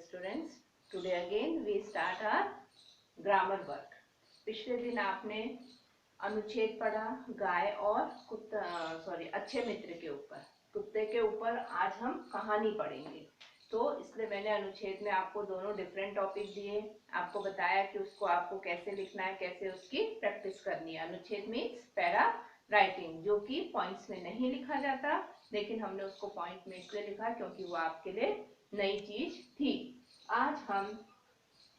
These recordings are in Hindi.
students, today again we start our grammar work. पिछले दिन आपने अनुच्छेद पढ़ा गाय और अच्छे मित्र के ऊपर, कुत्ते के ऊपर। आज हम कहानी पढ़ेंगे, तो इसलिए मैंने अनुच्छेद में आपको दोनों डिफरेंट टॉपिक दिए, आपको बताया कि उसको आपको कैसे लिखना है, कैसे उसकी प्रैक्टिस करनी है। अनुच्छेद मीन्स पैरा राइटिंग, जो कि पॉइंट्स में नहीं लिखा जाता, लेकिन हमने उसको पॉइंट में इसलिए लिखा क्योंकि वो आपके लिए नई चीज थी। आज हम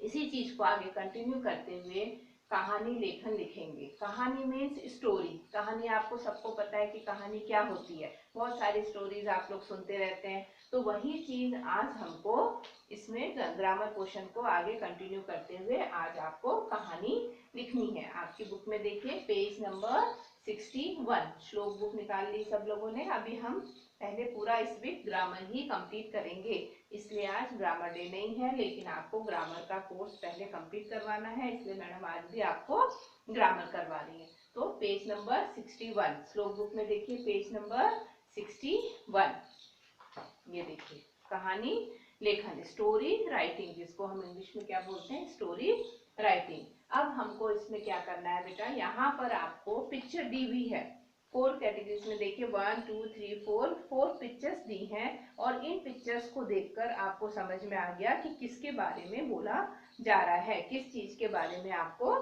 इसी चीज को आगे कंटिन्यू करते हुए कहानी लेखन लिखेंगे। कहानी मीन्स स्टोरी। कहानी आपको सबको पता है कि कहानी क्या होती है, बहुत सारी स्टोरीज आप लोग सुनते रहते हैं। तो वही चीज आज हमको इसमें ग्रामर पोर्शन को आगे कंटिन्यू करते हुए आज आपको कहानी लिखनी है। आपकी बुक में देखिए पेज नंबर 61, श्लोक बुक निकाल ली सब लोगों ने। अभी हम पहले पूरा इस वीक ग्रामर ही कंप्लीट करेंगे, इसलिए आज ग्रामर डे नहीं है, लेकिन आपको ग्रामर का कोर्स पहले कंप्लीट करवाना है, इसलिए मैडम आज भी आपको ग्रामर करवा रही है। तो पेज नंबर 61, श्लोक बुक में देखिए पेज नंबर 61। ये देखिए कहानी लेखन, स्टोरी राइटिंग, जिसको हम इंग्लिश में क्या बोलते हैं, स्टोरी राइटिंग। अब हमको इसमें क्या करना है बेटा, यहाँ पर आपको पिक्चर दी हुई है। 4 कैटेगरीज में देखिए 1 2 3 4 पिक्चर्स दी हैं, और इन पिक्चर्स को देखकर आपको समझ में आ गया कि किसके बारे में बोला जा रहा है, किस चीज के बारे में आपको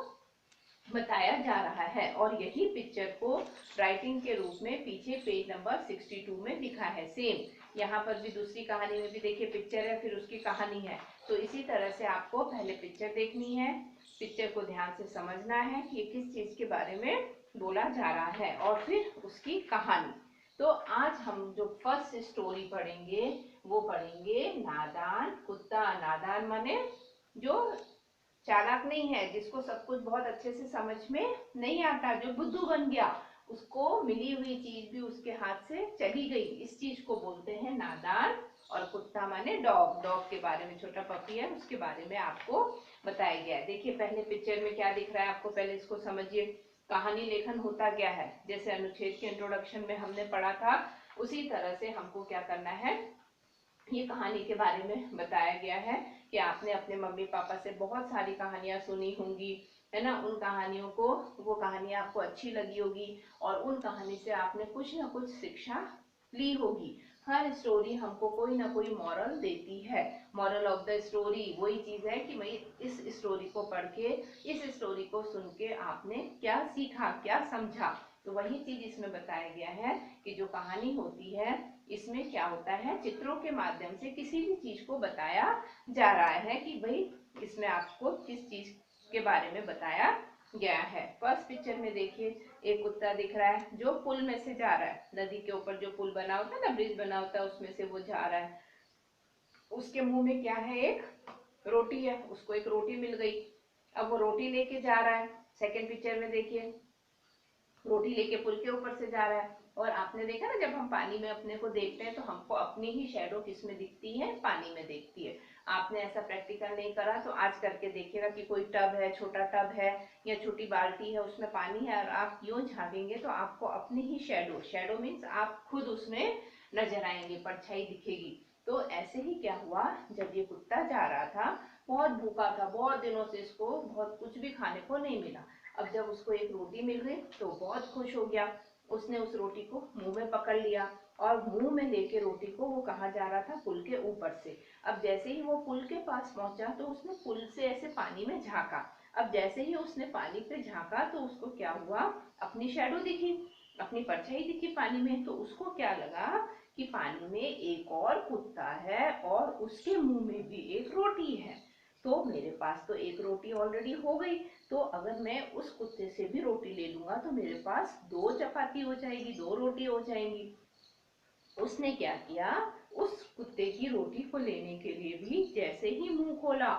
बताया जा रहा है। और यही पिक्चर को राइटिंग के रूप में पीछे पेज नंबर 62 में लिखा है। सेम यहाँ पर भी दूसरी कहानी में भी देखिए पिक्चर है, फिर उसकी कहानी है। तो इसी तरह से आपको पहले पिक्चर देखनी है, पिक्चर को ध्यान से समझना है कि ये किस चीज के बारे में बोला जा रहा है, और फिर उसकी कहानी। तो आज हम जो फर्स्ट स्टोरी पढ़ेंगे वो पढ़ेंगे नादान कुत्ता। नादान माने जो चालाक नहीं है, जिसको सब कुछ बहुत अच्छे से समझ में नहीं आता, जो बुद्धू बन गया, उसको मिली हुई चीज भी उसके हाथ से चली गई, इस चीज को बोलते हैं नादान। और कुत्ता माने डॉग। डॉग के बारे में, छोटा पपी है उसके बारे में आपको बताया गया है। देखिए पहले पिक्चर में क्या दिख रहा है आपको, पहले इसको समझिए। कहानी लेखन होता क्या है, जैसे अनुच्छेद के इंट्रोडक्शन में हमने पढ़ा था, उसी तरह से हमको क्या करना है, ये कहानी के बारे में बताया गया है कि आपने अपने मम्मी पापा से बहुत सारी कहानियां सुनी होंगी, है ना। उन कहानियों को, वो कहानी आपको अच्छी लगी होगी, और उन कहानी से आपने कुछ ना कुछ शिक्षा ली होगी। हर स्टोरी हमको कोई ना कोई मॉरल देती है। मॉरल ऑफ द स्टोरी वही चीज है कि भाई इस स्टोरी को पढ़ के, इस स्टोरी को सुन के आपने क्या सीखा, क्या समझा। तो वही चीज इसमें बताया गया है कि जो कहानी होती है इसमें क्या होता है, चित्रों के माध्यम से किसी भी चीज को बताया जा रहा है कि भाई इसमें आपको किस चीज के बारे में बताया गया है। फर्स्ट पिक्चर में देखिए एक कुत्ता दिख रहा है जो पुल में से जा रहा है। नदी के ऊपर जो पुल बना होता है ना, ब्रिज बना होता है, उसमें से वो जा रहा है। उसके मुंह में क्या है, एक रोटी है, उसको एक रोटी मिल गई, अब वो रोटी लेके जा रहा है। सेकेंड पिक्चर में देखिए रोटी लेके पुल के ऊपर से जा रहा है। और आपने देखा ना, जब हम पानी में अपने को देखते हैं तो हमको अपनी ही शैडो किसमें दिखती है, पानी में दिखती है। आपने ऐसा प्रैक्टिकल नहीं करा तो आज करके देखिएगा कि कोई टब है, छोटा टब है या छोटी बाल्टी है, उसमें पानी है, और आप यूं झांकेंगे तो आपको अपनी ही शैडो, शैडो मीन्स आप खुद उसमें नजर आएंगे, परछाई दिखेगी। तो ऐसे ही क्या हुआ, जब ये कुत्ता जा रहा था, बहुत भूखा था, बहुत दिनों से इसको बहुत कुछ भी खाने को नहीं मिला। अब जब उसको एक रोटी मिल गई तो बहुत खुश हो गया, उसने उस रोटी को मुंह में पकड़ लिया, और मुंह में लेके रोटी को वो कहाँ जा रहा था, पुल के ऊपर से। अब जैसे ही वो पुल के पास पहुंचा तो उसने पुल से ऐसे पानी में झांका। अब जैसे ही उसने पानी पे झांका तो उसको क्या हुआ, अपनी शैडो दिखी, अपनी परछाई दिखी पानी में। तो उसको क्या लगा कि पानी में एक और कुत्ता है और उसके मुंह में भी एक रोटी है, तो मेरे पास तो एक रोटी ऑलरेडी हो गई, तो अगर मैं उस कुत्ते से भी रोटी ले लूंगा तो मेरे पास 2 चपाती हो जाएगी, 2 रोटी हो जाएंगी। उसने क्या किया, उस कुत्ते की रोटी को लेने के लिए भी जैसे ही मुंह खोला,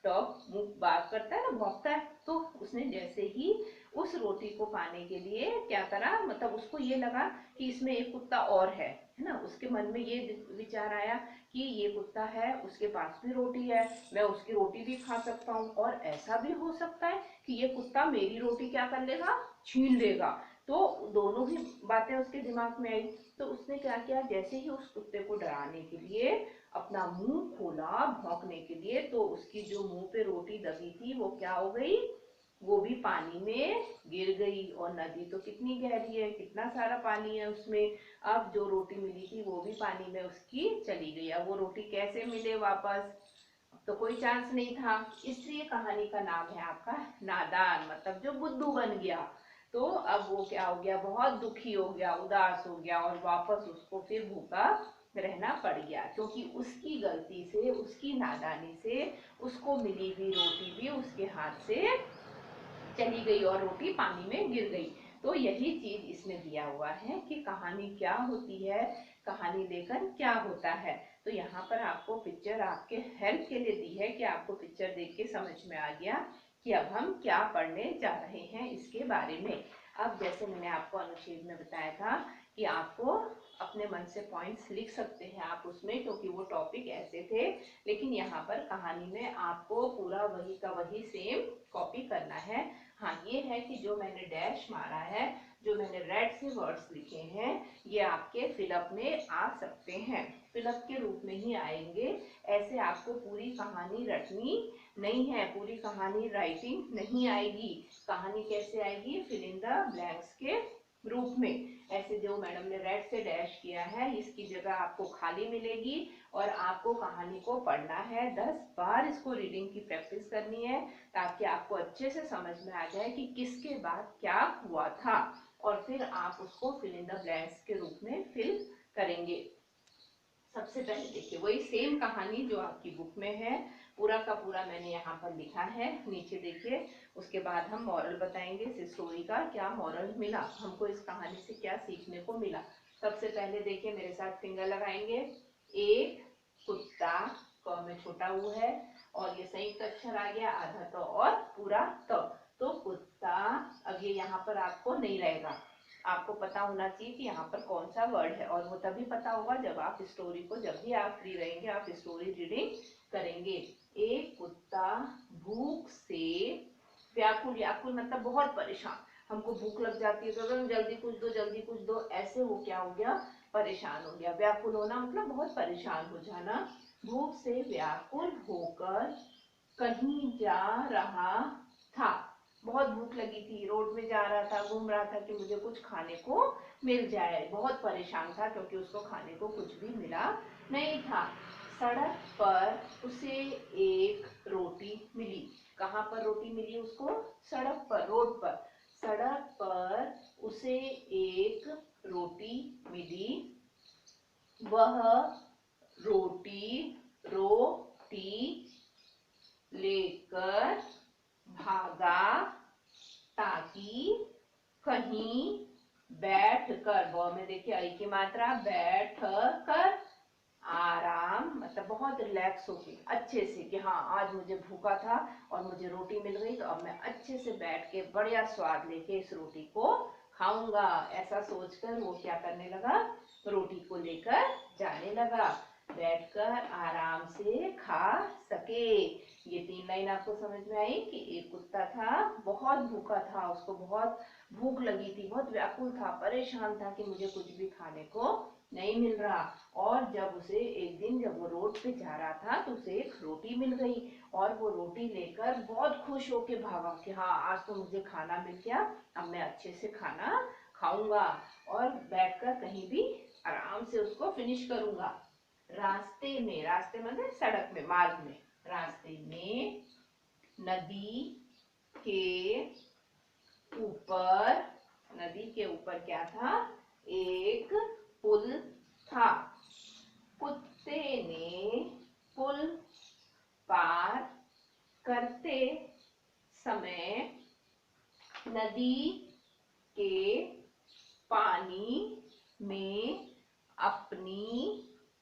डॉग मुंह बात करता है ना, भौंकता है, तो उसने जैसे ही उस रोटी को पाने के लिए क्या करा, मतलब उसको ये लगा कि इसमें एक कुत्ता और है ना। उसके मन में ये विचार आया कि ये कुत्ता है, उसके पास भी रोटी है, मैं उसकी रोटी भी खा सकता हूँ, और ऐसा भी हो सकता है कि ये कुत्ता मेरी रोटी क्या कर लेगा, छीन लेगा। तो दोनों ही बातें उसके दिमाग में आई। तो उसने क्या किया, जैसे ही उस कुत्ते को डराने के लिए अपना मुंह खोला भौंकने के लिए, तो उसकी जो मुंह पे रोटी दबी थी वो क्या हो गई, वो भी पानी में गिर गई। और नदी तो कितनी गहरी है, कितना सारा पानी है उसमें। अब जो रोटी मिली थी वो भी पानी में उसकी चली गई। अब वो रोटी कैसे मिले वापस, तो कोई चांस नहीं था। इसलिए कहानी का नाम है आपका नादान, मतलब जो बुद्धू बन गया। तो अब वो क्या हो गया, बहुत दुखी हो गया, उदास हो गया, और वापस उसको फिर भूखा रहना पड़ गया, क्योंकि उसकी गलती से, उसकी नादानी से उसको मिली हुई रोटी भी उसके हाथ से चली गई और रोटी पानी में गिर गई। तो यही चीज इसमें दिया हुआ है कि कहानी क्या होती है, कहानी लेकर क्या होता है। तो यहाँ पर आपको पिक्चर आपके हेल्प के लिए दी है कि आपको पिक्चर देख के समझ में आ गया कि अब हम क्या पढ़ने जा रहे हैं इसके बारे में। अब जैसे मैंने आपको अनुच्छेद में बताया था कि आपको अपने मन से पॉइंट्स लिख सकते हैं आप उसमें, क्योंकि वो टॉपिक ऐसे थे। लेकिन यहाँ पर कहानी में आपको पूरा वही का वही सेम कॉपी करना है। हाँ, ये है कि जो मैंने डैश मारा है, जो मैंने रेड से वर्ड्स लिखे हैं, ये आपके फिलअप में आ सकते हैं, फिलअप के रूप में ही आएंगे। ऐसे आपको पूरी कहानी रटनी नहीं है, पूरी कहानी राइटिंग नहीं आएगी। कहानी कैसे आएगी, फिल इन द ब्लैंक्स के रूप में। ऐसे जो मैडम ने रेड से डैश किया है, इसकी जगह आपको खाली मिलेगी और आपको कहानी को पढ़ना है। 10 बार इसको रीडिंग की प्रैक्टिस करनी है, ताकि आपको अच्छे से समझ में आ जाए कि किसके बाद क्या हुआ था, और फिर आप उसको फिल इन द ब्लैंक्स के रूप में फिल करेंगे। सबसे पहले देखिए, वही सेम कहानी जो आपकी बुक में है, पूरा का पूरा मैंने यहाँ पर लिखा है, नीचे देखिए। उसके बाद हम मॉरल बताएंगे, इस स्टोरी का क्या मॉरल मिला हमको, इस कहानी से क्या सीखने को मिला। सबसे पहले देखिए, मेरे साथ फिंगर लगाएंगे। एक कुत्ता, क में छोटा ऊ है, और ये संयुक्त अक्षर आ गया, आधा तो और पूरा तो कुत्ता। अब ये यहाँ पर आपको नहीं रहेगा, आपको पता होना चाहिए कि यहाँ पर कौन सा वर्ड है, और वो तभी पता होगा जब आप स्टोरी को, जब भी आप फ्री रहेंगे आप स्टोरी रीडिंग करेंगे। एक कुत्ता भूख से व्याकुल, व्याकुल मतलब बहुत परेशान, हमको भूख लग जाती है तो एकदम जल्दी कुछ दो, जल्दी कुछ दो, ऐसे वो क्या हो गया, परेशान हो गया। व्याकुल होना मतलब बहुत परेशान हो जाना। भूख से व्याकुल होकर कहीं जा रहा था, बहुत भूख लगी थी, रोड में जा रहा था, घूम रहा था कि मुझे कुछ खाने को मिल जाए। बहुत परेशान था क्योंकि उसको खाने को कुछ भी मिला नहीं था। सड़क पर उसे एक रोटी मिली। कहाँ पर रोटी मिली उसको, सड़क पर, रोड पर। सड़क पर उसे एक रोटी मिली। वह रोटी रोटी लेकर भागा ताकि कहीं बैठकर, ब में देखिए आई की मात्रा, बैठ कर आराम मतलब बहुत रिलैक्स होके, अच्छे से, कि हाँ आज मुझे भूखा था और मुझे रोटी मिल गई, तो अब मैं अच्छे से बैठ के बढ़िया स्वाद लेके इस रोटी को खाऊंगा। ऐसा सोचकर वो क्या करने लगा, रोटी को लेकर जाने लगा, बैठकर आराम से खा सके। ये 3 लाइन आपको समझ में आई कि एक कुत्ता था, बहुत भूखा था, उसको बहुत भूख लगी थी, बहुत व्याकुल था, परेशान था कि मुझे कुछ भी खाने को नहीं मिल रहा। और जब उसे एक दिन, जब वो रोड पे जा रहा था, तो उसे एक रोटी मिल गई, और वो रोटी लेकर बहुत खुश होके भागा कि हाँ आज तो मुझे खाना मिल गया, अब मैं अच्छे से खाना खाऊंगा और बैठकर कहीं भी आराम से उसको फिनिश करूंगा। रास्ते में, रास्ते मतलब सड़क में, मार्ग में, रास्ते में नदी के ऊपर, नदी के ऊपर क्या था, एक पुल था। कुत्ते ने पुल पार करते समय नदी के पानी में अपनी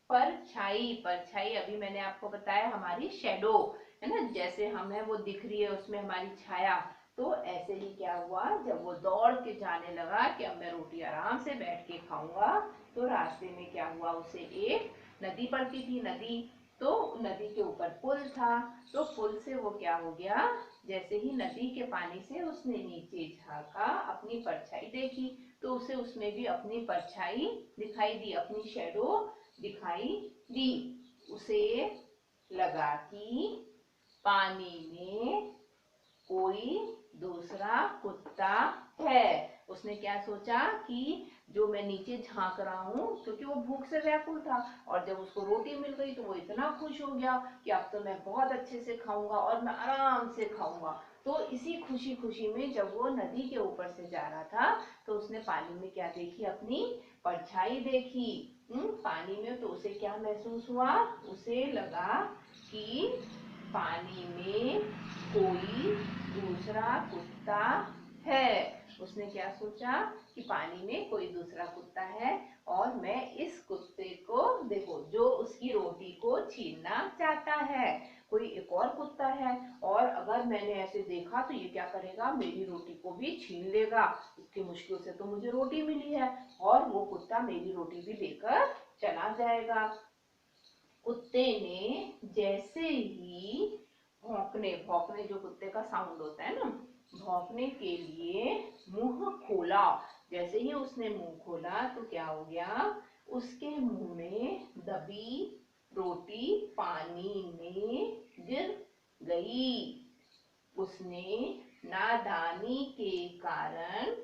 परछाई, परछाई अभी मैंने आपको बताया हमारी शेडो है ना, जैसे हमें वो दिख रही है उसमें हमारी छाया। तो ऐसे ही क्या हुआ, जब वो दौड़ के जाने लगा कि अब मैं रोटी आराम से बैठ के खाऊंगा, तो रास्ते में क्या हुआ, उसे एक नदी पड़ती थी, नदी, तो नदी के ऊपर पुल था, तो पुल से वो क्या हो गया, जैसे ही नदी के पानी से उसने नीचे झांका, अपनी परछाई देखी, तो उसे उसमें भी अपनी परछाई दिखाई दी, अपनी शेडो दिखाई दी। उसे लगा कि पानी में कोई दूसरा कुत्ता है। उसने क्या सोचा कि जो मैं नीचे झांक रहा हूँ, क्योंकि वो भूख से व्याकुल था, और जब उसको रोटी मिल गई तो वो इतना खुश हो गया कि अब तो मैं बहुत अच्छे से खाऊंगा और मैं आराम से खाऊंगा। तो इसी खुशी खुशी में जब वो नदी के ऊपर से जा रहा था तो उसने पानी में क्या देखी, अपनी परछाई देखी। पानी में तो उसे क्या महसूस हुआ, उसे लगा कि पानी में कोई दूसरा कुत्ता है। उसने क्या सोचा कि पानी में कोई दूसरा कुत्ता है और मैं इस कुत्ते को, देखो, जो उसकी रोटी को छीनना चाहता है, कोई एक और कुत्ता है, और अगर मैंने ऐसे देखा तो ये क्या करेगा, मेरी रोटी को भी छीन लेगा। इतनी मुश्किल से तो मुझे रोटी मिली है, और वो कुत्ता मेरी रोटी भी लेकर चला जाएगा। कुत्ते ने जैसे ही भौंकने भौंकने जो कुत्ते का साउंड होता है ना, भौंकने के लिए मुंह खोला। जैसे ही उसने मुंह खोला तो क्या हो गया, उसके मुंह में दबी रोटी पानी में गिर गई। उसने नादानी के कारण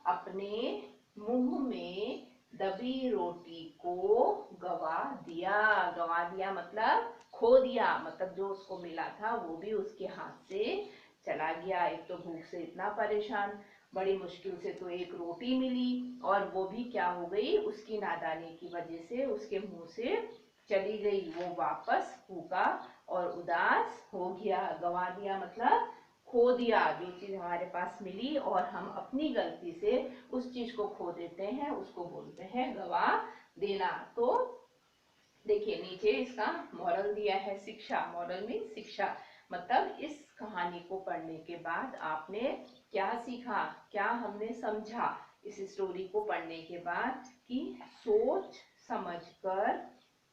अपने मुंह में दबी रोटी को गवा दिया। गवा दिया मतलब खो दिया, मतलब जो उसको मिला था वो भी उसके हाथ से चला गया। एक तो भूख से इतना परेशान, बड़ी मुश्किल से तो एक रोटी मिली, और वो भी क्या हो गई, उसकी नादानी की वजह से उसके मुंह से चली गई। वो वापस भूखा और उदास हो गया। गवा दिया मतलब खो दिया। जो चीज हमारे पास मिली और हम अपनी गलती से उस चीज को खो देते हैं, उसको बोलते हैं गवा देना। तो देखिए नीचे इसका मॉरल दिया है, शिक्षा। मॉरल में शिक्षा मतलब इस कहानी को पढ़ने के बाद आपने क्या सीखा, क्या हमने समझा इस स्टोरी को पढ़ने के बाद, कि सोच समझकर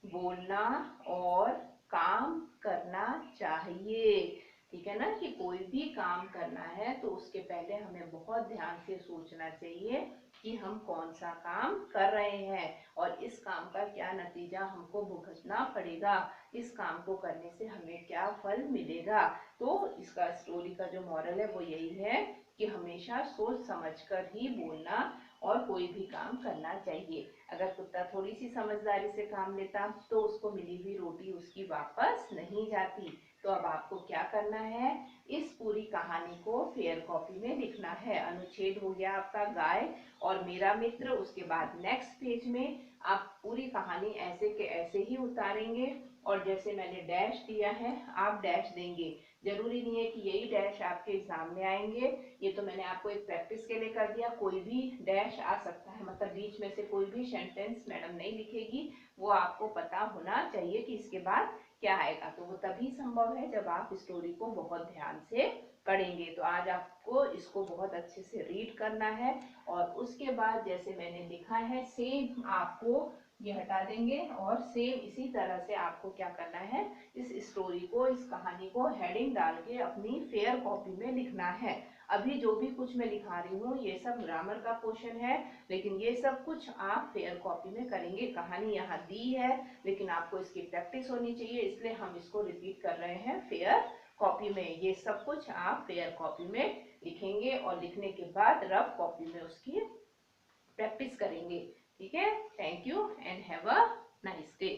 बोलना और काम करना चाहिए। ठीक है ना, कि कोई भी काम करना है तो उसके पहले हमें बहुत ध्यान से सोचना चाहिए कि हम कौन सा काम कर रहे हैं और इस काम का क्या नतीजा हमको भुगतना पड़ेगा, इस काम को करने से हमें क्या फल मिलेगा। तो इसका स्टोरी का जो मॉरल है वो यही है कि हमेशा सोच समझकर ही बोलना और कोई भी काम करना चाहिए। अगर कुत्ता थोड़ी सी समझदारी से काम लेता तो उसको मिली हुई रोटी उसकी वापस नहीं जाती। तो अब आपको क्या करना है, इस पूरी कहानी को फेयर कॉपी में लिखना है। अनुच्छेद हो गया आपका गाय और मेरा मित्र, उसके बाद नेक्स्ट पेज में आप पूरी कहानी ऐसे के ऐसे ही उतारेंगे, और जैसे मैंने डैश दिया है आप डैश देंगे। जरूरी नहीं है कि यही डैश आपके एग्जाम में आएंगे, ये तो मैंने आपको एक प्रैक्टिस के लिए कर दिया। कोई भी डैश आ सकता है, मतलब बीच में से कोई भी सेंटेंस मैडम नहीं लिखेगी, वो आपको पता होना चाहिए कि इसके बाद क्या आएगा। तो वो तभी संभव है जब आप स्टोरी को बहुत ध्यान से पढ़ेंगे। तो आज आपको इसको बहुत अच्छे से रीड करना है, और उसके बाद जैसे मैंने लिखा है सेम आपको ये हटा देंगे, और सेम इसी तरह से आपको क्या करना है, इस स्टोरी को, इस कहानी को हेडिंग डाल के अपनी फेयर कॉपी में लिखना है। अभी जो भी कुछ मैं लिखा रही हूँ ये सब ग्रामर का पोर्शन है, लेकिन ये सब कुछ आप फेयर कॉपी में करेंगे। कहानी यहाँ दी है लेकिन आपको इसकी प्रैक्टिस होनी चाहिए, इसलिए हम इसको रिपीट कर रहे हैं फेयर कॉपी में। ये सब कुछ आप फेयर कॉपी में लिखेंगे और लिखने के बाद रफ कॉपी में उसकी प्रैक्टिस करेंगे। ठीक है, thank you and have a nice day.